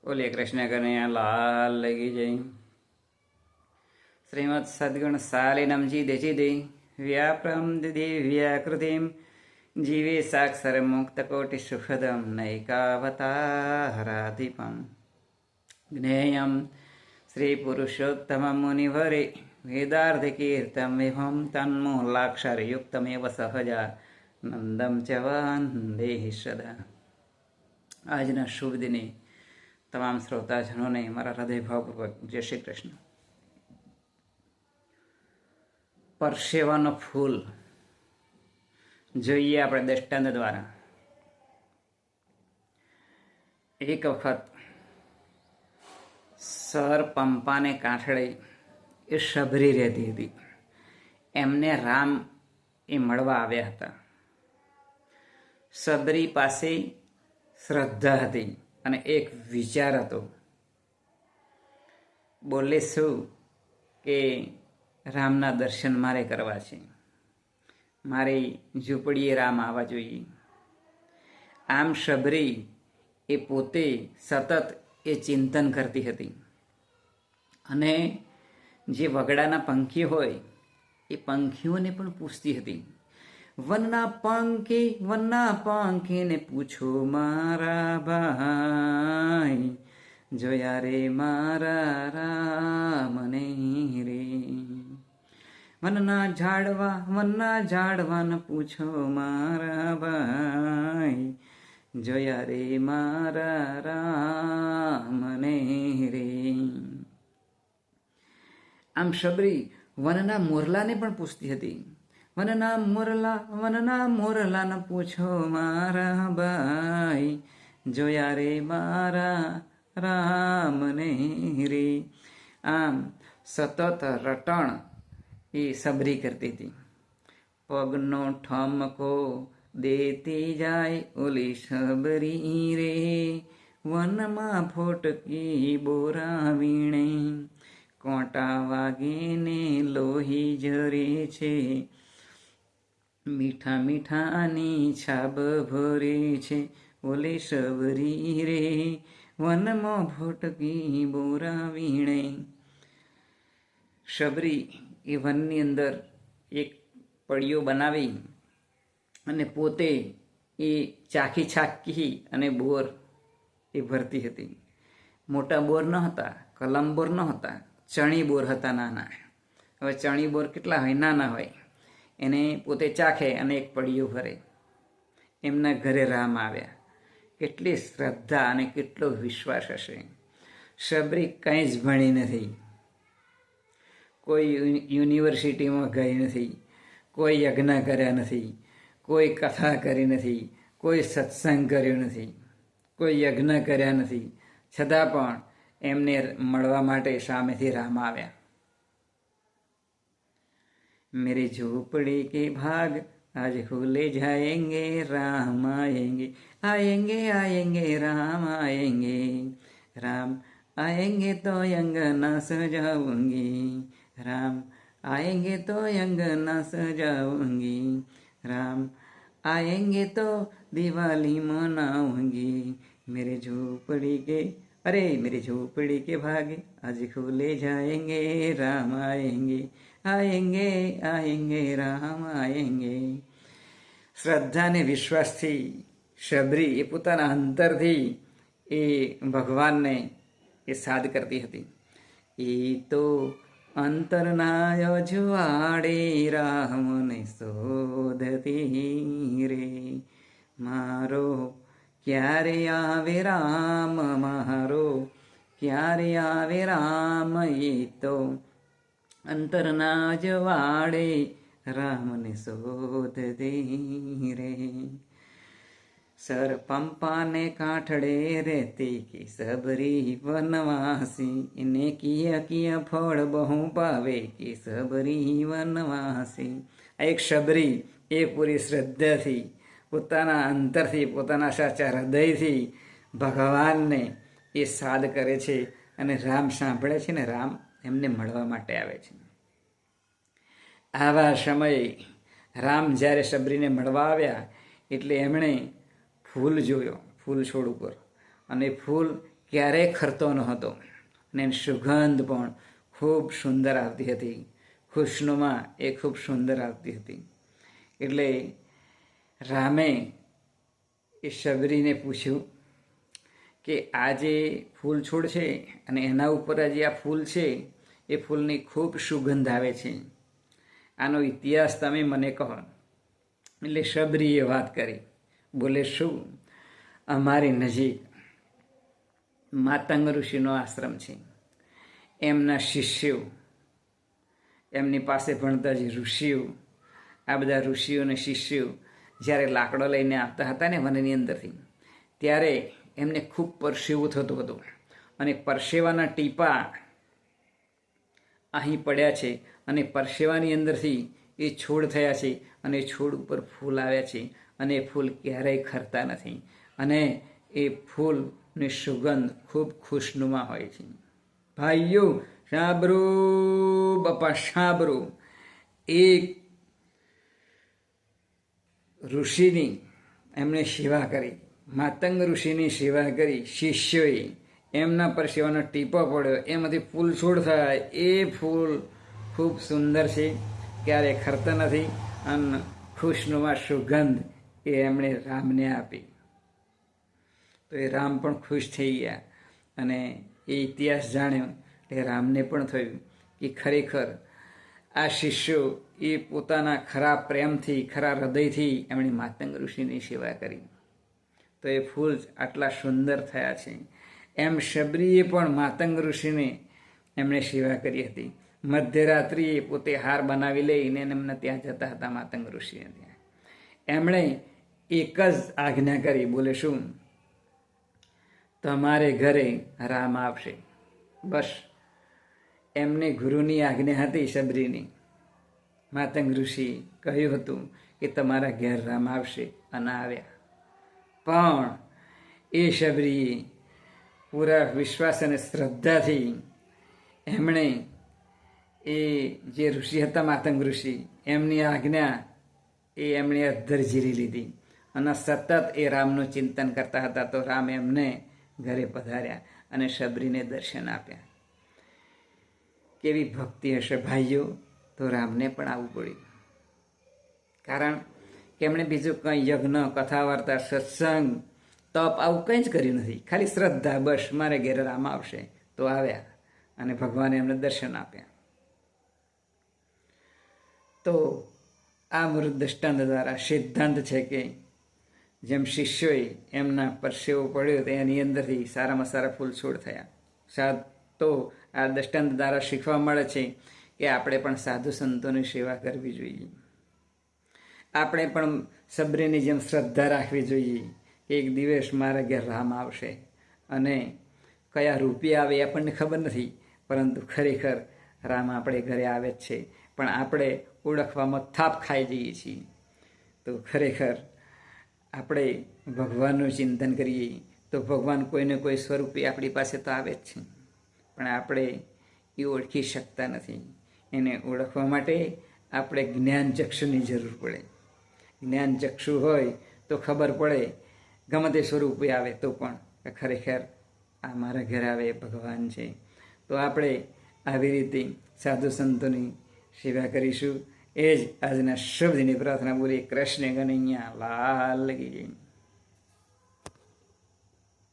બોલીએ કૃષ્ણ કનૈયા લાલ લગી જય. શ્રીમદ સદગુણ સાલિનમજી દેજી દે વ્યાપ્રમ દિવ્યાકૃતિમ જીવે સાક્ષર મુક્ત કોટિ સુખદમ નૈકાવતારાધિપમ જ્ઞેયમ શ્રી પુરુષોત્તમ મુનિવરે વેદાર્થ કીર્તમ વિભમ તન્મૂલાક્ષરયુક્તમેવ સહજા નંદમ ચ વંદે સદા. આજના શુભ દિને તમામ શ્રોતાજનોને મારા હૃદયભાવપૂર્વક જય શ્રી કૃષ્ણ. પરસેવાનો ફૂલ જોઈએ આપણે દ્રષ્ટાંત દ્વારા. એક વખત સર પંપાને કાંઠળે એ શબરી રહેતી હતી. એમને રામ એ મળવા આવ્યા હતા. શબરી પાસે શ્રદ્ધા હતી અને એક વિચાર હતો. બોલે શું કે રામના દર્શન મારે કરવા છે, મારી ઝૂંપડીએ રામ આવવા જોઈએ. આમ શબરી એ પોતે સતત એ ચિંતન કરતી હતી અને જે વગડાના પંખી હોય એ પંખીઓને પણ પૂછતી હતી. વનના પંખીને પૂછો મારા ભાઈ, જોયા રે મારા રામને રે. વનના ઝાડવાને પૂછો મારા ભાઈ, જોયા રે મારા રામને રે. આમ શબરી વનના મોરલાને પણ પૂછતી હતી. વનના મોરલાને પૂછો મારા ભાઈ, જોયા રે મારા રામને રે. આમ સતત રટણ એ શબરી કરતી હતી. પગનો ઠમકો દેતી જાય ઓલી શબરી રે, વનમાં ફોટકી બોરા વીણે, કોટા વાગીને લોહી જરે છે, મીઠાની છાબ ભરે છે ઓલી શબરી રે, વનમાં ફોટકી બોરા વીણે. શબરી એ વનની અંદર એક પડીઓ બનાવી અને પોતે એ ચાકી અને બોર એ ભરતી હતી. મોટા બોર ન હતા, કલમ બોર ન હતા, ચણી બોર હતા નાના. હવે ચણી બોર કેટલા હોય? નાના હોય. એને પોતે ચાખે અને એક પડીઓ ભરે. એમના ઘરે રામ આવ્યા. કેટલી શ્રદ્ધા અને કેટલો વિશ્વાસ હશે. શબરી કંઈ જ ભણી નથી, કોઈ યુનિવર્સિટીમાં ગઈ નથી, કોઈ યજ્ઞ કર્યા નથી, કોઈ કથા કરી નથી, કોઈ સત્સંગ કર્યો નથી, કોઈ યજ્ઞ કર્યા નથી. છતાં પણ એમને મળવા માટે સામેથી રામ આવ્યા. मेरी झोपड़ी के भाग आज खुले जाएंगे, राम आएंगे आएंगे आएंगे राम आएंगे, राम आएंगे तो अंगना सजाऊंगी, राम आएंगे तो अंगना सजाऊंगी, राम आएंगे तो दिवाली मनाऊंगी. मेरे झोपड़ी के भाग आज खुले जाएंगे, राम आएंगे आएंगे आएंगे राम आएंगे. શ્રદ્ધા અને વિશ્વાસથી શબરી એ પોતાના અંતરથી એ ભગવાનને એ સાદ કરતી હતી. એ તો અંતરના અજવાળે રામને શોધતી રે, મારો ક્યારે આવે રામ, મારો ક્યારે આવે રામ. એ તો અંતરના જવાડે રામને શોધતી રે. સર પંપાને કાંઠળે રહેતી કે શબરી વનવાસી, એને કિયા ફળ બહુ પાવે કે શબરી વનવાસી. આ એક શબરી એ પૂરી શ્રદ્ધાથી પોતાના અંતરથી પોતાના સાચા હૃદયથી ભગવાનને એ સાદ કરે છે અને રામ સાંભળે છે ને રામ એમને મળવા માટે આવે છે. આવા સમયે રામ જ્યારે શબરીને મળવા આવ્યા એટલે એમણે ફૂલ જોયો, ફૂલ છોડ ઉપર, અને ફૂલ ક્યારેય ખરતો ન હતો અને એની સુગંધ પણ ખૂબ સુંદર આવતી હતી, ખુશનુમા એ ખૂબ સુંદર આવતી હતી. એટલે રામે એ શબરીને પૂછ્યું કે આ જે ફૂલ છોડ છે અને એના ઉપર જે આ ફૂલ છે એ ફૂલની ખૂબ સુગંધ આવે છે, આનો ઇતિહાસ તમે મને કહો. એટલે શબરીએ વાત કરી. બોલે શું? અમારી નજીક માતંગ ઋષિનો આશ્રમ છે. એમના શિષ્યો, એમની પાસે ભણતા જે ઋષિઓ, આ બધા ઋષિઓ અને શિષ્યો જ્યારે લાકડો લઈને આવતા હતા ને વનની અંદરથી, ત્યારે એમને ખૂબ પરસેવો થતો હતો અને પરસેવાના ટીપા અહીં પડ્યા છે અને પરસેવાની અંદરથી એ છોડ થયા છે અને છોડ ઉપર ફૂલ આવ્યા છે અને એ ફૂલ ક્યારેય ખરતા નથી અને એ ફૂલની સુગંધ ખૂબ ખુશનુમા હોય છે. ભાઈઓ સાંભળો, બાપા સાંભળો. એક ઋષિની એમણે સેવા કરી, માતંગ ઋષિની સેવા કરી શિષ્યોએ. એમના પર સેવાનો ટીપો પડ્યો, એમાંથી ફૂલ છોડ થાય. એ ફૂલ ખૂબ સુંદર છે, ક્યારે ખરતા નથી અને ખુશનુમા સુગંધ એ એમણે રામને આપી. તો એ રામ પણ ખુશ થઈ ગયા અને એ ઇતિહાસ જાણ્યો એટલે રામને પણ થયું કે ખરેખર આ શિષ્યો એ પોતાના ખરા પ્રેમથી, ખરા હૃદયથી એમણે માતંગ ઋષિની સેવા કરી, તો એ ફૂલ આટલા સુંદર થયા છે. એમ શબરીએ પણ માતંગ ઋષિને એમણે સેવા કરી હતી. મધ્યરાત્રિએ પોતે હાર બનાવી લઈને એમના ત્યાં જતા હતા માતંગ ઋષિને ત્યાં. એમણે એક જ આજ્ઞા કરી. બોલે શું? તમારે ઘરે રામ આવશે. બસ એમની ગુરુની આજ્ઞા હતી શબરીની. માતંગ ઋષિ કહ્યું હતું કે તમારા ઘેર રામ આવશે અને આવ્યા. પણ એ શબરીએ પૂરા વિશ્વાસ અને શ્રદ્ધાથી એમણે એ જે ઋષિ હતા માતંગ ઋષિ, એમની આજ્ઞા એ એમણે અધ્ધર ઝીલી લીધી અને સતત એ રામનું ચિંતન કરતા હતા. તો રામ એમને ઘરે પધાર્યા અને શબરીને દર્શન આપ્યા. કેવી ભક્તિ હશે ભાઈઓ! તો રામને પણ આવવું પડ્યું, કારણ કે એમણે બીજું કંઈ યજ્ઞ, કથા વાર્તા, સત્સંગ, તપ આવું કંઈ જ કર્યું નથી. ખાલી શ્રદ્ધા, બસ મારે ઘેરે રામ આવશે તો આવ્યા અને ભગવાને એમને દર્શન આપ્યા. તો આ મૃત દ્રષ્ટાંત દ્વારા સિદ્ધાંત છે કે જેમ શિષ્યોએ એમના પરસેવો પડ્યો તો એની અંદરથી સારામાં સારા ફૂલ છોડ થયા. તો આ દ્રષ્ટાંત દ્વારા શીખવા મળે છે કે આપણે પણ સાધુ સંતોની સેવા કરવી જોઈએ. આપણે પણ શબરીની જેમ શ્રદ્ધા રાખવી જોઈએ કે એક દિવસ મારા ઘેર રામ આવશે અને કયા રૂપે આવે એ આપણને ખબર નથી, પરંતુ ખરેખર રામ આપણે ઘરે આવે જ છે, પણ આપણે ઓળખવામાં થાપ ખાઈ જઈએ છીએ. તો ખરેખર આપણે ભગવાનનું ચિંતન કરીએ તો ભગવાન કોઈને કોઈ સ્વરૂપે આપણી પાસે તો આવે જ છે, પણ આપણે એ ઓળખી શકતા નથી. એને ઓળખવા માટે આપણે જ્ઞાનચક્ષુની જરૂર પડે. જ્ઞાનચક્ષુ હોય તો ખબર પડે ગમે તે સ્વરૂપે આવે તો પણ ખરેખર આ મારા ઘરે આવે ભગવાન છે. તો આપણે આવી રીતે સાધુ સંતોની સેવા કરીશું. એ જ આજના શબ્દની પ્રાર્થના બોલી. કૃષ્ણ કનૈયા લાલ કી જય.